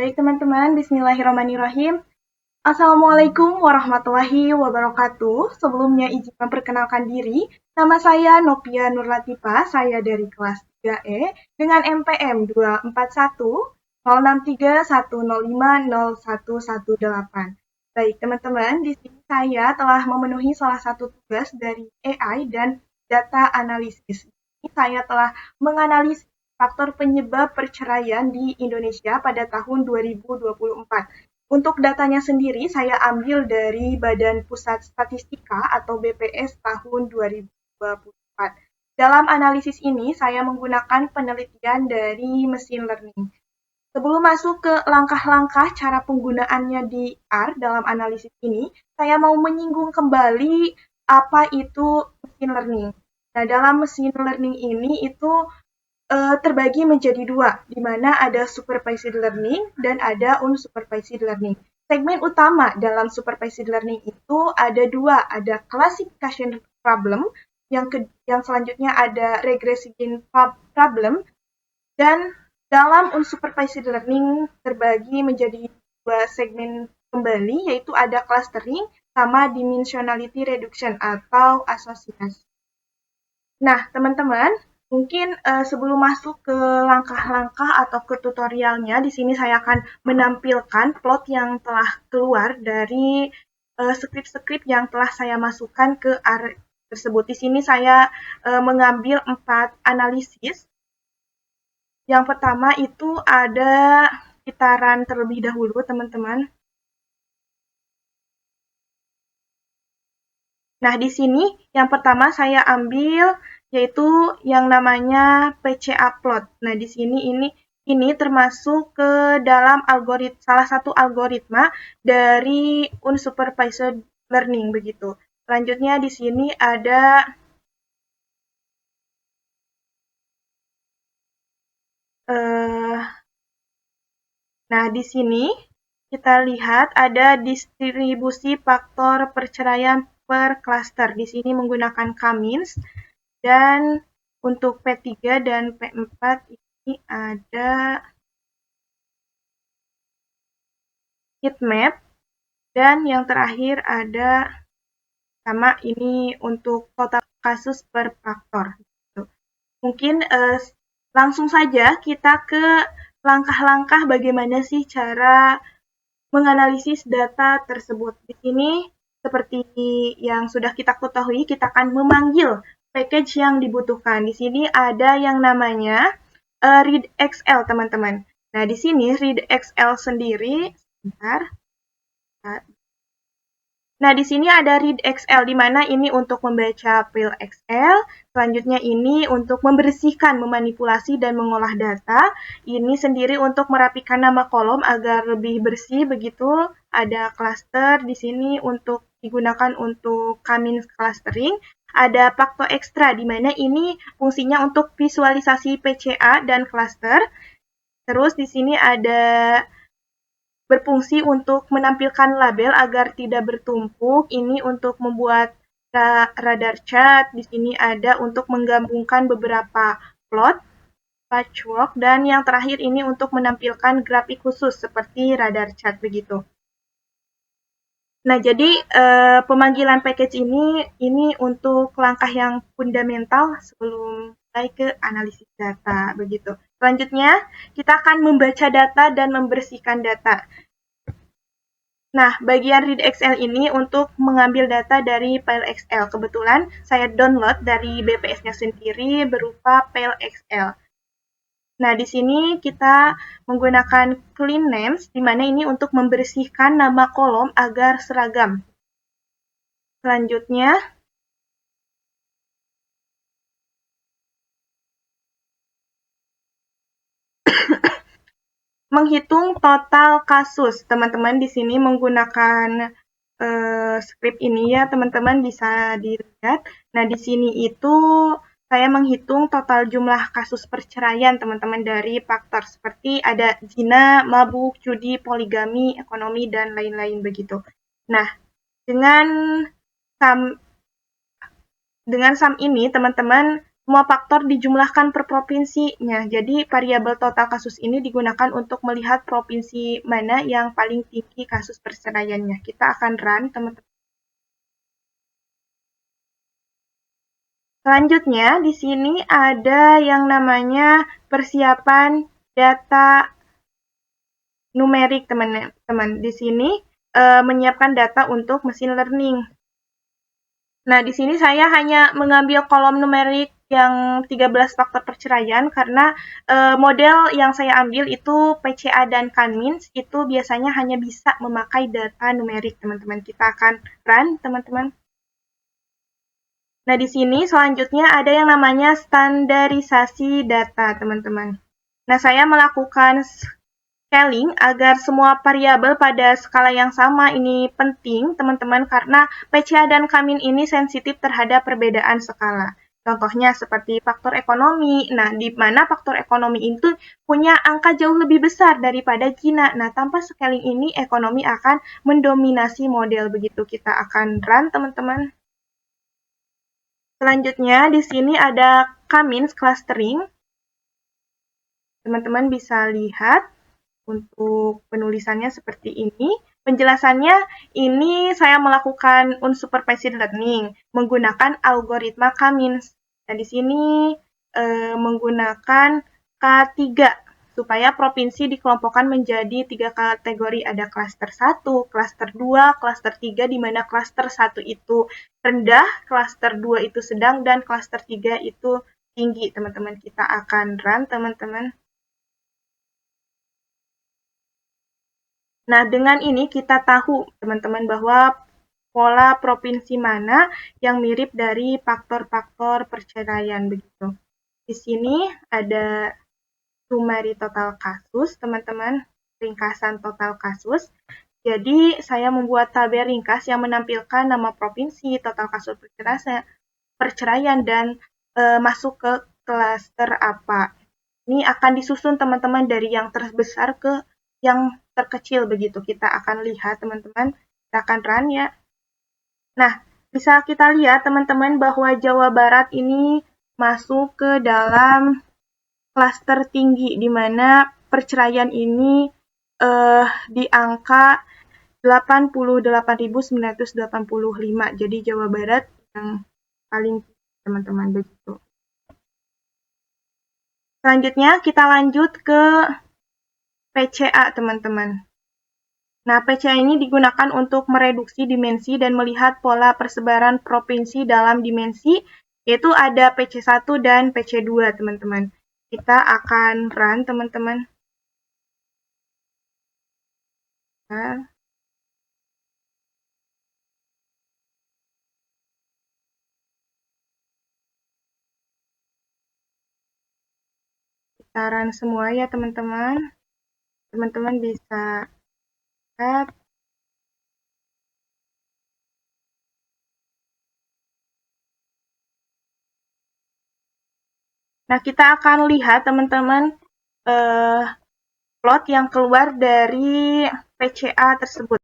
Baik teman-teman, bismillahirrahmanirrahim. Assalamualaikum warahmatullahi wabarakatuh. Sebelumnya izin memperkenalkan diri, nama saya Nopia Nurlatifa, saya dari kelas 3E dengan NPM 2410631050118. Baik teman-teman, di sini saya telah memenuhi salah satu tugas dari AI dan data analisis. Ini saya telah menganalisis faktor penyebab perceraian di Indonesia pada tahun 2024. Untuk datanya sendiri, saya ambil dari Badan Pusat Statistika atau BPS tahun 2024. Dalam analisis ini, saya menggunakan penelitian dari machine learning. Sebelum masuk ke langkah-langkah cara penggunaannya di R dalam analisis ini, saya mau menyinggung kembali apa itu machine learning. Nah, dalam machine learning ini itu terbagi menjadi dua, di mana ada supervised learning dan ada unsupervised learning. Segmen utama dalam supervised learning itu ada dua, ada classification problem, yang selanjutnya ada regression problem, dan dalam unsupervised learning terbagi menjadi dua segmen kembali, yaitu ada clustering sama dimensionality reduction atau asosiasi. Nah, teman-teman, mungkin sebelum masuk ke langkah-langkah atau ke tutorialnya, di sini saya akan menampilkan plot yang telah keluar dari skrip-skrip yang telah saya masukkan ke R tersebut. Di sini saya mengambil 4 analisis. Yang pertama itu ada putaran terlebih dahulu, teman-teman. Nah, di sini yang pertama saya ambil yaitu yang namanya PCA plot. Nah, di sini ini termasuk ke dalam salah satu algoritma dari unsupervised learning begitu. Selanjutnya di sini ada nah, di sini kita lihat ada distribusi faktor perceraian per cluster. Di sini menggunakan Cummins. Dan untuk P3 dan P4 ini ada heat map. Dan yang terakhir ada sama ini untuk total kasus per faktor. Mungkin langsung saja kita ke langkah-langkah bagaimana sih cara menganalisis data tersebut. Di sini seperti yang sudah kita ketahui, kita akan memanggil package yang dibutuhkan. Di sini ada yang namanya readXL, teman-teman. Nah, di sini readXL sendiri, sebentar. Nah, di sini ada readXL, di mana ini untuk membaca file Excel, selanjutnya ini untuk membersihkan, memanipulasi, dan mengolah data. Ini sendiri untuk merapikan nama kolom agar lebih bersih, begitu. Ada cluster di sini untuk digunakan untuk Cummins clustering. Ada faktor ekstra, di mana ini fungsinya untuk visualisasi PCA dan cluster. Terus di sini ada berfungsi untuk menampilkan label agar tidak bertumpuk. Ini untuk membuat radar chart. Di sini ada untuk menggabungkan beberapa plot, patchwork, dan yang terakhir ini untuk menampilkan grafik khusus seperti radar chart begitu. Nah, jadi pemanggilan package ini untuk langkah yang fundamental sebelum mulai ke analisis data begitu. Selanjutnya, kita akan membaca data dan membersihkan data. Nah, bagian readXL ini untuk mengambil data dari file Excel. Kebetulan saya download dari BPS-nya sendiri berupa file Excel. Nah, di sini kita menggunakan clean names, di mana ini untuk membersihkan nama kolom agar seragam. Selanjutnya, menghitung total kasus. Teman-teman di sini menggunakan script ini ya, teman-teman bisa dilihat. Nah, di sini itu saya menghitung total jumlah kasus perceraian teman-teman dari faktor seperti ada zina, mabuk, judi, poligami, ekonomi, dan lain-lain begitu. Nah, dengan sum ini teman-teman semua faktor dijumlahkan per provinsinya. Jadi variabel total kasus ini digunakan untuk melihat provinsi mana yang paling tinggi kasus perceraiannya. Kita akan run, teman-teman. Selanjutnya, di sini ada yang namanya persiapan data numerik, teman-teman. Di sini menyiapkan data untuk mesin learning. Nah, di sini saya hanya mengambil kolom numerik yang 13 faktor perceraian karena model yang saya ambil itu PCA dan Canmins itu biasanya hanya bisa memakai data numerik, teman-teman. Kita akan run, teman-teman. Nah, di sini selanjutnya ada yang namanya standarisasi data, teman-teman. Nah, saya melakukan scaling agar semua variabel pada skala yang sama. Ini penting, teman-teman, karena PCA dan Kamin ini sensitif terhadap perbedaan skala. Contohnya seperti faktor ekonomi. Nah, di mana faktor ekonomi itu punya angka jauh lebih besar daripada Cina. Nah, tanpa scaling ini ekonomi akan mendominasi model. Begitu kita akan run, teman-teman. Selanjutnya, di sini ada Cummins clustering. Teman-teman bisa lihat untuk penulisannya seperti ini. Penjelasannya, ini saya melakukan unsupervised learning menggunakan algoritma Cummins. Nah, di sini menggunakan K3 supaya provinsi dikelompokkan menjadi 3 kategori. Ada klaster 1, klaster 2, klaster 3, di mana klaster 1 itu rendah, klaster 2 itu sedang, dan klaster 3 itu tinggi, teman-teman. Kita akan run, teman-teman. Nah, dengan ini kita tahu, teman-teman, bahwa pola provinsi mana yang mirip dari faktor-faktor perceraian begitu. Di sini ada summary total kasus, teman-teman, ringkasan total kasus. Jadi, saya membuat tabel ringkas yang menampilkan nama provinsi, total kasus perceraian, dan masuk ke klaster apa. Ini akan disusun, teman-teman, dari yang terbesar ke yang terkecil begitu. Kita akan lihat, teman-teman. Kita akan run ya. Nah, bisa kita lihat, teman-teman, bahwa Jawa Barat ini masuk ke dalam klaster tinggi, di mana perceraian ini di angka 88.985. Jadi Jawa Barat yang paling tinggi, teman-teman, begitu. Selanjutnya kita lanjut ke PCA, teman-teman. Nah, PCA ini digunakan untuk mereduksi dimensi dan melihat pola persebaran provinsi dalam dimensi, yaitu ada PC1 dan PC2, teman-teman. Kita akan run, teman-teman. Nah, kita run semua ya, teman-teman. Teman-teman bisa lihat. Nah, kita akan lihat, teman-teman, plot yang keluar dari PCA tersebut.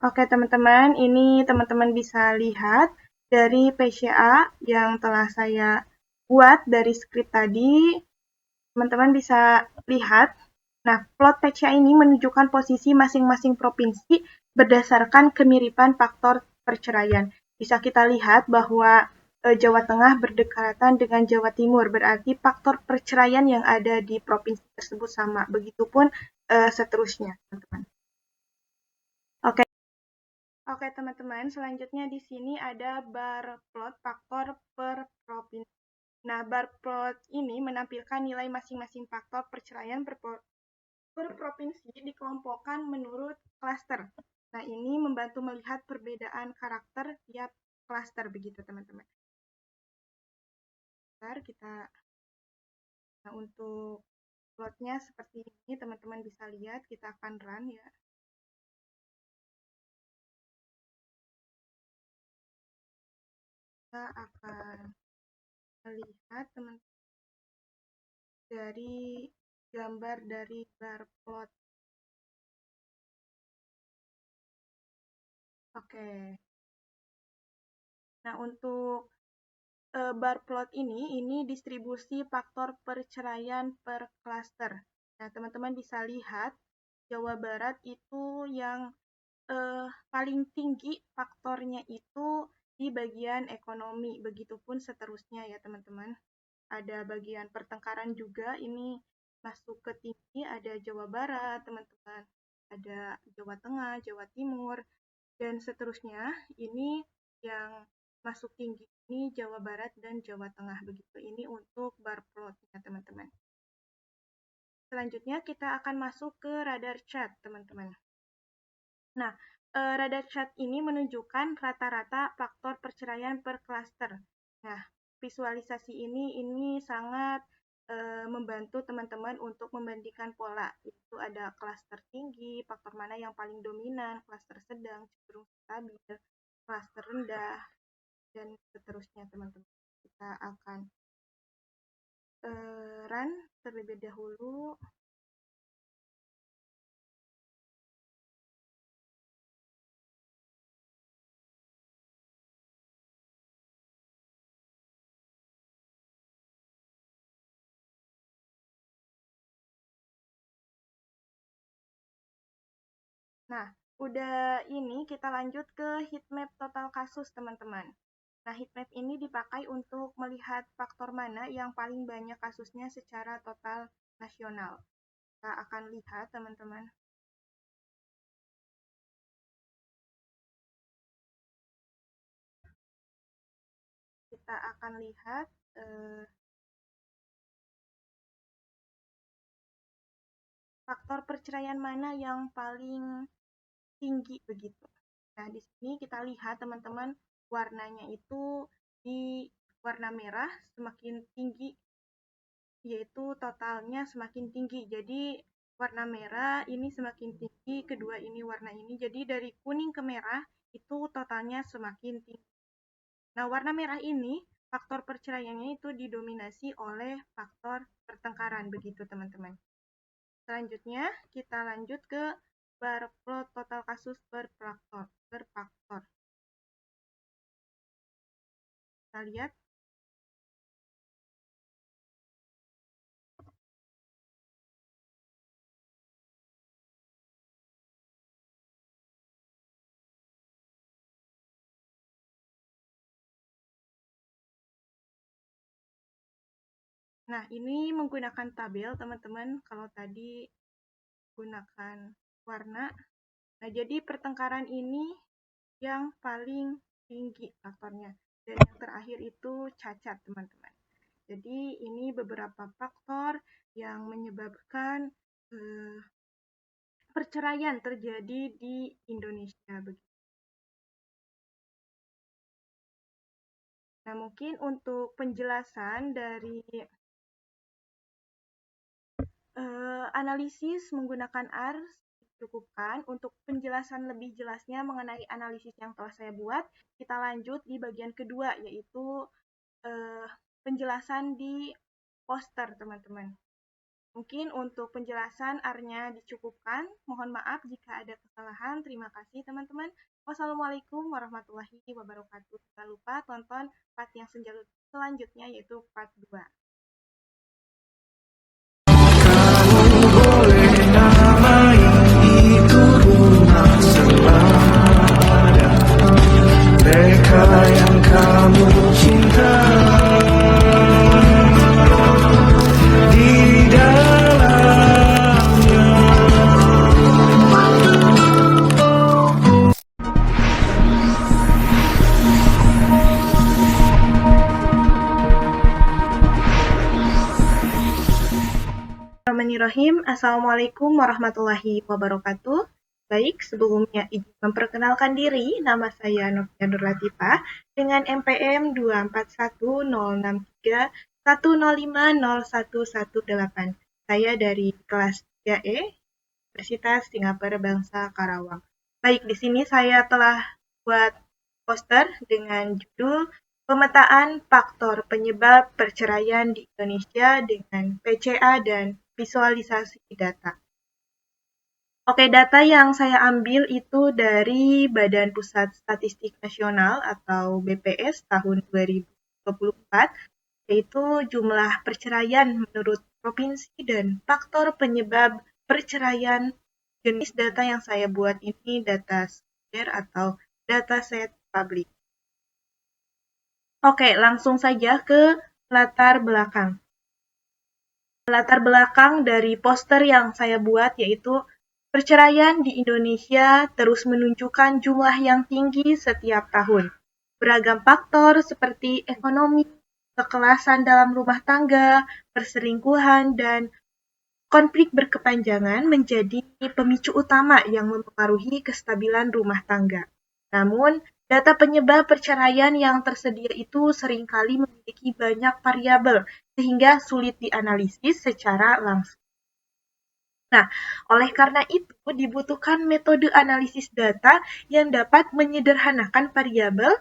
Oke, teman-teman, ini teman-teman bisa lihat dari PCA yang telah saya buat dari script tadi. Teman-teman bisa lihat. Nah, plot PCA ini menunjukkan posisi masing-masing provinsi berdasarkan kemiripan faktor perceraian. Bisa kita lihat bahwa Jawa Tengah berdekatan dengan Jawa Timur, berarti faktor perceraian yang ada di provinsi tersebut sama. Begitupun seterusnya, teman-teman. Oke. Oke, teman-teman, selanjutnya di sini ada bar plot faktor per provinsi. Nah, bar plot ini menampilkan nilai masing-masing faktor perceraian per provinsi dikelompokkan menurut klaster. Nah, ini membantu melihat perbedaan karakter tiap klaster begitu, teman-teman. Kita nah, untuk plotnya seperti ini, teman-teman bisa lihat. Kita akan run ya. Kita akan melihat, teman-teman, dari gambar dari bar plot Oke. Nah, untuk bar plot ini distribusi faktor perceraian per klaster. Nah, teman-teman bisa lihat Jawa Barat itu yang paling tinggi faktornya itu di bagian ekonomi, begitupun seterusnya ya teman-teman. Ada bagian pertengkaran juga, ini masuk ke tinggi, ada Jawa Barat teman-teman, ada Jawa Tengah, Jawa Timur, dan seterusnya. Ini yang masuk tinggi ini Jawa Barat dan Jawa Tengah begitu. Ini untuk bar plotnya teman-teman. Selanjutnya kita akan masuk ke radar chart teman-teman. Nah, radar chart ini menunjukkan rata-rata faktor perceraian per klaster. Nah, visualisasi ini sangat membantu teman-teman untuk membandingkan pola. Itu ada klaster tinggi, faktor mana yang paling dominan, klaster sedang, cenderung stabil, klaster rendah, dan seterusnya teman-teman. Kita akan run terlebih dahulu. Nah, udah ini kita lanjut ke heatmap total kasus teman-teman. Nah, heatmap ini dipakai untuk melihat faktor mana yang paling banyak kasusnya secara total nasional. Kita akan lihat, teman-teman. Kita akan lihat faktor perceraian mana yang paling tinggi begitu. Nah, di sini kita lihat, teman-teman, warnanya itu di warna merah semakin tinggi, yaitu totalnya semakin tinggi. Jadi warna merah ini semakin tinggi, kedua ini warna ini. Jadi dari kuning ke merah itu totalnya semakin tinggi. Nah, warna merah ini faktor perceraiannya itu didominasi oleh faktor pertengkaran begitu, teman-teman. Selanjutnya kita lanjut ke bar plot total kasus per faktor. Kita lihat. Nah, ini menggunakan tabel, teman-teman. Kalau tadi gunakan warna. Nah, jadi pertengkaran ini yang paling tinggi faktornya. Dan yang terakhir itu cacat, teman-teman. Jadi ini beberapa faktor yang menyebabkan perceraian terjadi di Indonesia. Nah, mungkin untuk penjelasan dari analisis menggunakan R cukupkan. Untuk penjelasan lebih jelasnya mengenai analisis yang telah saya buat, kita lanjut di bagian kedua, yaitu penjelasan di poster, teman-teman. Mungkin untuk penjelasan R-nya dicukupkan. Mohon maaf jika ada kesalahan. Terima kasih, teman-teman. Wassalamualaikum warahmatullahi wabarakatuh. Jangan lupa tonton part yang selanjutnya, yaitu part 2. Mereka yang kamu cinta di dalamnya. Bismillahirrahmanirrahim. Assalamualaikum warahmatullahi wabarakatuh. Baik, sebelumnya izin memperkenalkan diri, nama saya Novia Nur Latifah dengan MPM 24103105018. Saya dari kelas 3E, Universitas Singapura Bangsa Karawang. Baik, di sini saya telah buat poster dengan judul Pemetaan Faktor Penyebab Perceraian di Indonesia dengan PCA dan Visualisasi Data. Oke, data yang saya ambil itu dari Badan Pusat Statistik Nasional atau BPS tahun 2024, yaitu jumlah perceraian menurut provinsi dan faktor penyebab perceraian. Jenis data yang saya buat ini data sekunder atau dataset publik. Oke, langsung saja ke latar belakang. Latar belakang dari poster yang saya buat yaitu perceraian di Indonesia terus menunjukkan jumlah yang tinggi setiap tahun. Beragam faktor seperti ekonomi, kekerasan dalam rumah tangga, perselingkuhan, dan konflik berkepanjangan menjadi pemicu utama yang mempengaruhi kestabilan rumah tangga. Namun, data penyebab perceraian yang tersedia itu seringkali memiliki banyak variabel sehingga sulit dianalisis secara langsung. Nah, oleh karena itu dibutuhkan metode analisis data yang dapat menyederhanakan variabel,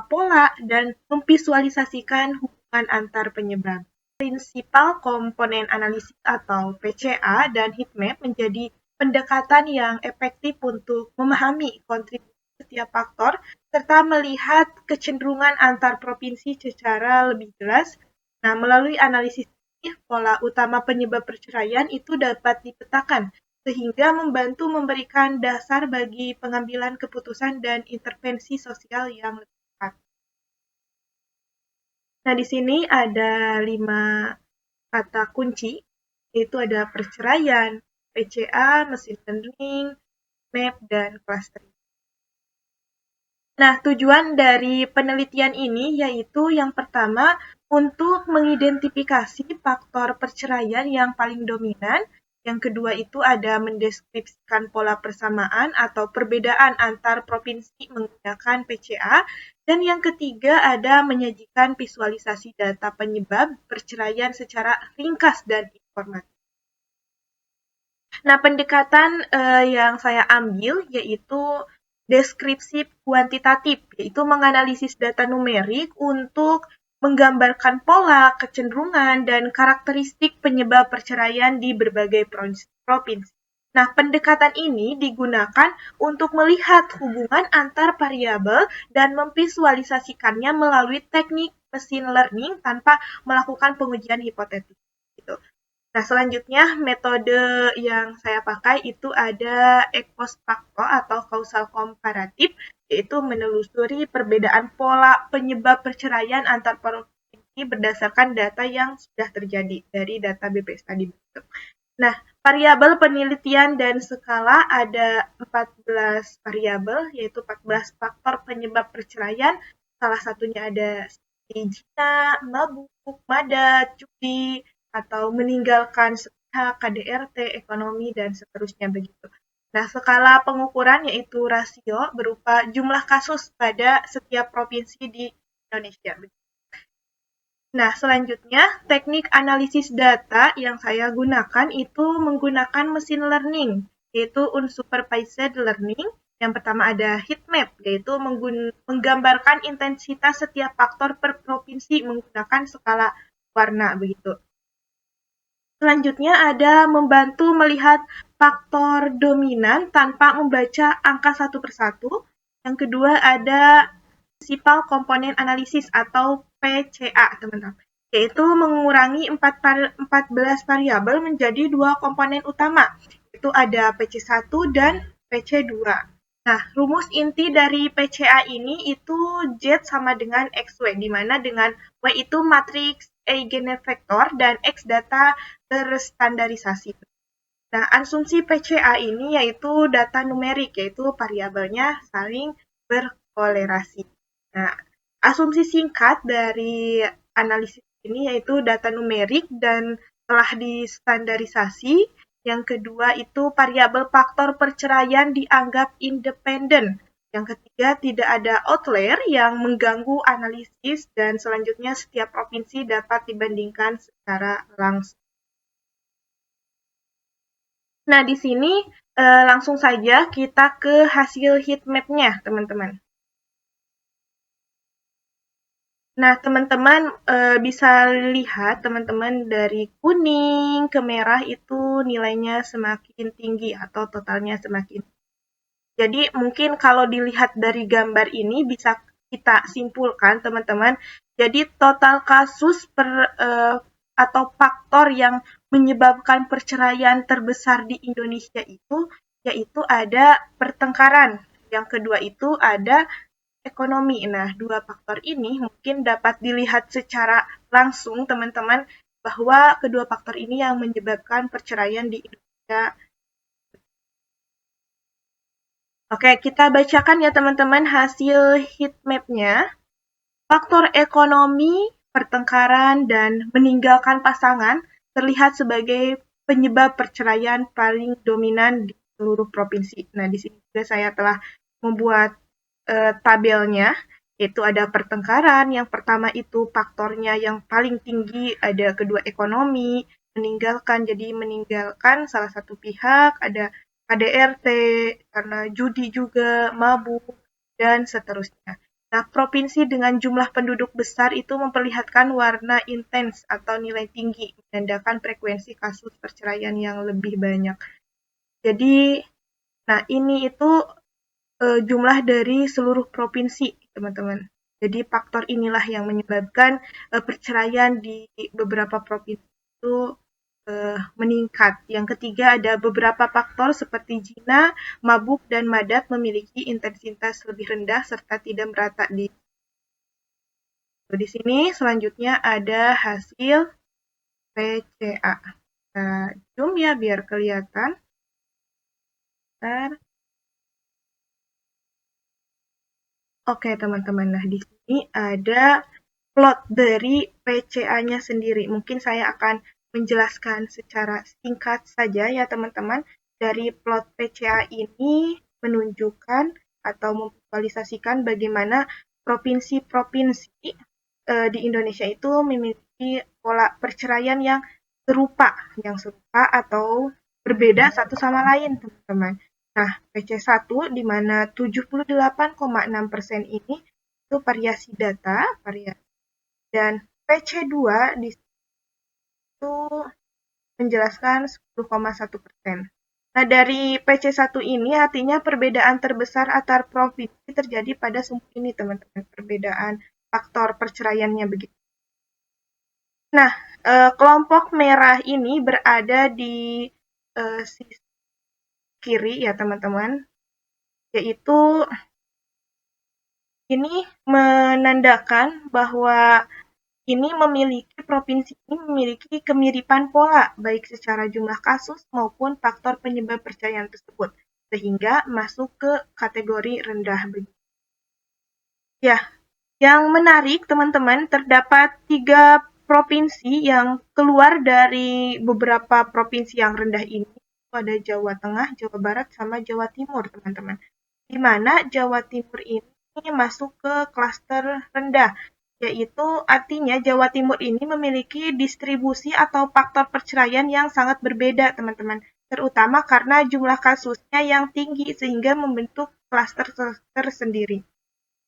pola, dan memvisualisasikan hubungan antar penyebab. Prinsipal komponen analisis atau PCA dan heatmap menjadi pendekatan yang efektif untuk memahami kontribusi setiap faktor serta melihat kecenderungan antar provinsi secara lebih jelas. Nah, melalui analisis ini, pola utama penyebab perceraian itu dapat dipetakan sehingga membantu memberikan dasar bagi pengambilan keputusan dan intervensi sosial yang lebih tepat. Nah, di sini ada 5 kata kunci, yaitu ada perceraian, PCA, machine learning, map, dan clustering. Nah, tujuan dari penelitian ini yaitu yang pertama, untuk mengidentifikasi faktor perceraian yang paling dominan. Yang kedua itu ada mendeskripsikan pola persamaan atau perbedaan antar provinsi menggunakan PCA. Dan yang ketiga ada menyajikan visualisasi data penyebab perceraian secara ringkas dan informatif. Nah, pendekatan yang saya ambil yaitu deskripsi kuantitatif, yaitu menganalisis data numerik untuk menggambarkan pola, kecenderungan, dan karakteristik penyebab perceraian di berbagai provinsi. Nah, pendekatan ini digunakan untuk melihat hubungan antar variabel dan memvisualisasikannya melalui teknik machine learning tanpa melakukan pengujian hipotetis. Gitu. Nah, selanjutnya metode yang saya pakai itu ada ex post facto atau causal komparatif, yaitu menelusuri perbedaan pola penyebab perceraian antar provinsi berdasarkan data yang sudah terjadi dari data BPS tadi. Nah, variabel penelitian dan skala ada 14 variabel, yaitu 14 faktor penyebab perceraian. Salah satunya ada zina, mabuk, madat, judi, atau meninggalkan sepihak, KDRT, ekonomi, dan seterusnya begitu. Nah, skala pengukuran yaitu rasio berupa jumlah kasus pada setiap provinsi di Indonesia. Nah, selanjutnya teknik analisis data yang saya gunakan itu menggunakan machine learning, yaitu unsupervised learning. Yang pertama ada heatmap, yaitu menggambarkan intensitas setiap faktor per provinsi menggunakan skala warna begitu. Selanjutnya ada membantu melihat faktor dominan tanpa membaca angka satu persatu. Yang kedua ada prinsipal komponen analisis atau PCA, teman-teman. Yaitu mengurangi 14 variabel menjadi 2 komponen utama. Itu ada PC1 dan PC2. Nah, rumus inti dari PCA ini itu Z sama dengan XW, di mana dengan W itu matriks eigenvektor dan X data terstandarisasi. Nah, asumsi PCA ini yaitu data numerik, yaitu variabelnya saling berkolerasi. Nah, asumsi singkat dari analisis ini yaitu data numerik dan telah distandarisasi. Yang kedua itu variabel faktor perceraian dianggap independen. Yang ketiga tidak ada outlier yang mengganggu analisis dan selanjutnya setiap provinsi dapat dibandingkan secara langsung. Nah, di sini langsung saja kita ke hasil heat map-nya, teman-teman. Nah, teman-teman bisa lihat teman-teman dari kuning ke merah itu nilainya semakin tinggi atau totalnya semakin. Jadi mungkin kalau dilihat dari gambar ini bisa kita simpulkan teman-teman. Jadi total kasus atau faktor yang menyebabkan perceraian terbesar di Indonesia itu yaitu ada pertengkaran. Yang kedua itu ada ekonomi. Nah, dua faktor ini mungkin dapat dilihat secara langsung teman-teman bahwa kedua faktor ini yang menyebabkan perceraian di Indonesia. Oke, kita bacakan ya teman-teman hasil heat map-nya. Faktor ekonomi, pertengkaran, dan meninggalkan pasangan terlihat sebagai penyebab perceraian paling dominan di seluruh provinsi. Nah, di sini juga saya telah membuat tabelnya, yaitu ada pertengkaran, yang pertama itu faktornya yang paling tinggi, ada kedua ekonomi, jadi meninggalkan salah satu pihak, ada KDRT, karena judi juga, mabuk, dan seterusnya. Nah, provinsi dengan jumlah penduduk besar itu memperlihatkan warna intens atau nilai tinggi, menandakan frekuensi kasus perceraian yang lebih banyak. Jadi, nah ini itu jumlah dari seluruh provinsi, teman-teman. Jadi faktor inilah yang menyebabkan perceraian di beberapa provinsi itu meningkat. Yang ketiga ada beberapa faktor seperti zina, mabuk, dan madat memiliki intensitas lebih rendah serta tidak merata di sini selanjutnya ada hasil PCA. Nah, zoom ya biar kelihatan. Bentar. Oke, teman-teman. Nah, di sini ada plot dari PCA-nya sendiri. Mungkin saya akan menjelaskan secara singkat saja ya, teman-teman. Dari plot PCA ini menunjukkan atau memvisualisasikan bagaimana provinsi-provinsi di Indonesia itu memiliki pola perceraian yang serupa atau berbeda satu sama lain, teman-teman. Nah, PC1 di mana 78,6% ini itu variasi data, dan PC2 di situ menjelaskan 10,1%. Nah, dari PC1 ini artinya perbedaan terbesar antar provinsi terjadi pada sumber ini, teman-teman. Perbedaan faktor perceraiannya begitu. Nah, kelompok merah ini berada di sisi kiri ya, teman-teman. Yaitu ini menandakan bahwa provinsi ini memiliki kemiripan pola, baik secara jumlah kasus maupun faktor penyebab perceraian tersebut, sehingga masuk ke kategori rendah. Ya, yang menarik teman-teman, terdapat 3 provinsi yang keluar dari beberapa provinsi yang rendah ini. Ada Jawa Tengah, Jawa Barat, sama Jawa Timur, teman-teman. Di mana Jawa Timur ini masuk ke klaster rendah, yaitu artinya Jawa Timur ini memiliki distribusi atau faktor perceraian yang sangat berbeda, teman-teman. Terutama karena jumlah kasusnya yang tinggi sehingga membentuk klaster tersendiri.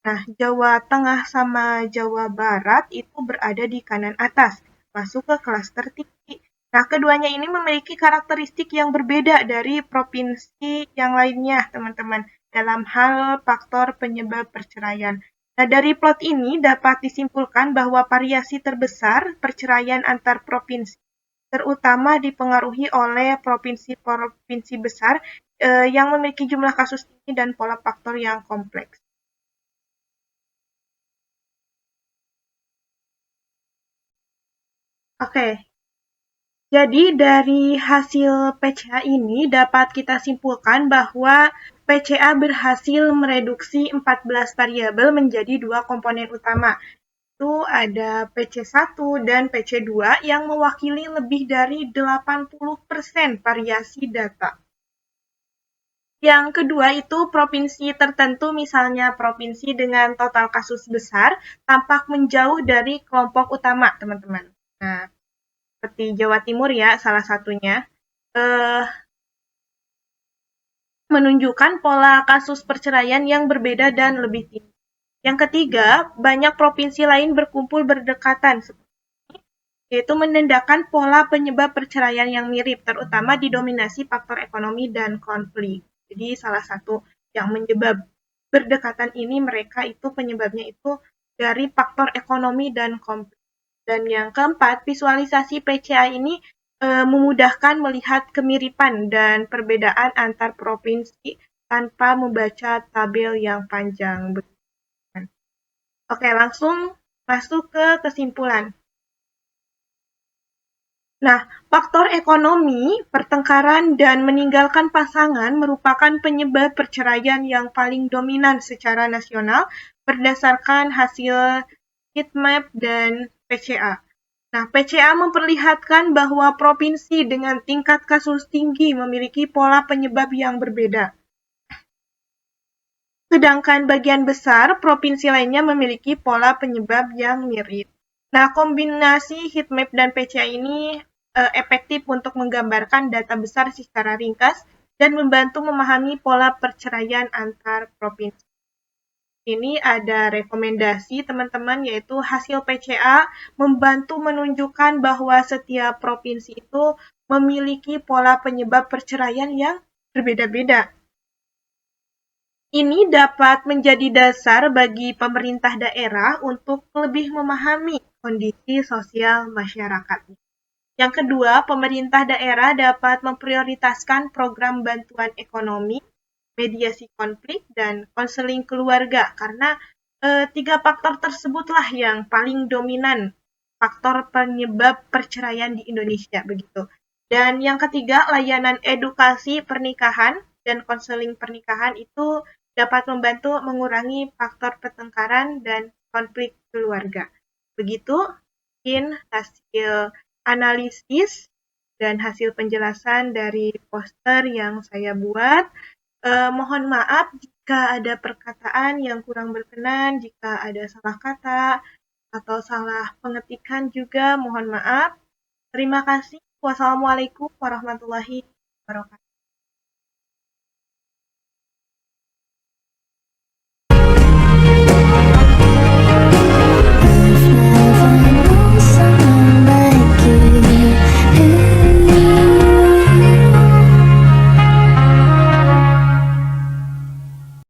Nah, Jawa Tengah sama Jawa Barat itu berada di kanan atas, masuk ke klaster tinggi. Nah, keduanya ini memiliki karakteristik yang berbeda dari provinsi yang lainnya, teman-teman, dalam hal faktor penyebab perceraian. Nah, dari plot ini dapat disimpulkan bahwa variasi terbesar perceraian antar provinsi terutama dipengaruhi oleh provinsi-provinsi besar yang memiliki jumlah kasus tinggi dan pola faktor yang kompleks. Oke, jadi dari hasil PCA ini dapat kita simpulkan bahwa PCA berhasil mereduksi 14 variabel menjadi 2 komponen utama. Itu ada PC1 dan PC2 yang mewakili lebih dari 80% variasi data. Yang kedua itu provinsi tertentu, misalnya provinsi dengan total kasus besar, tampak menjauh dari kelompok utama, teman-teman. Nah, seperti Jawa Timur ya salah satunya, menunjukkan pola kasus perceraian yang berbeda dan lebih tinggi. Yang ketiga, banyak provinsi lain berkumpul berdekatan, yaitu menandakan pola penyebab perceraian yang mirip, terutama didominasi faktor ekonomi dan konflik. Jadi salah satu yang menyebab berdekatan ini mereka itu penyebabnya itu dari faktor ekonomi dan konflik. Dan yang keempat, visualisasi PCA ini memudahkan melihat kemiripan dan perbedaan antar provinsi tanpa membaca tabel yang panjang. Oke, langsung masuk ke kesimpulan. Nah, faktor ekonomi, pertengkaran, dan meninggalkan pasangan merupakan penyebab perceraian yang paling dominan secara nasional berdasarkan hasil heatmap dan PCA. Nah, PCA memperlihatkan bahwa provinsi dengan tingkat kasus tinggi memiliki pola penyebab yang berbeda. Sedangkan bagian besar provinsi lainnya memiliki pola penyebab yang mirip. Nah, kombinasi heatmap dan PCA ini efektif untuk menggambarkan data besar secara ringkas dan membantu memahami pola perceraian antar provinsi. Ini ada rekomendasi teman-teman, yaitu hasil PCA membantu menunjukkan bahwa setiap provinsi itu memiliki pola penyebab perceraian yang berbeda-beda. Ini dapat menjadi dasar bagi pemerintah daerah untuk lebih memahami kondisi sosial masyarakatnya. Yang kedua, pemerintah daerah dapat memprioritaskan program bantuan ekonomi, mediasi konflik, dan konseling keluarga karena tiga faktor tersebutlah yang paling dominan faktor penyebab perceraian di Indonesia begitu. Dan yang ketiga, layanan edukasi pernikahan dan konseling pernikahan itu dapat membantu mengurangi faktor pertengkaran dan konflik keluarga. Begitu mungkin hasil analisis dan hasil penjelasan dari poster yang saya buat. Mohon maaf jika ada perkataan yang kurang berkenan, jika ada salah kata atau salah pengetikan juga mohon maaf. Terima kasih. Wassalamualaikum warahmatullahi wabarakatuh.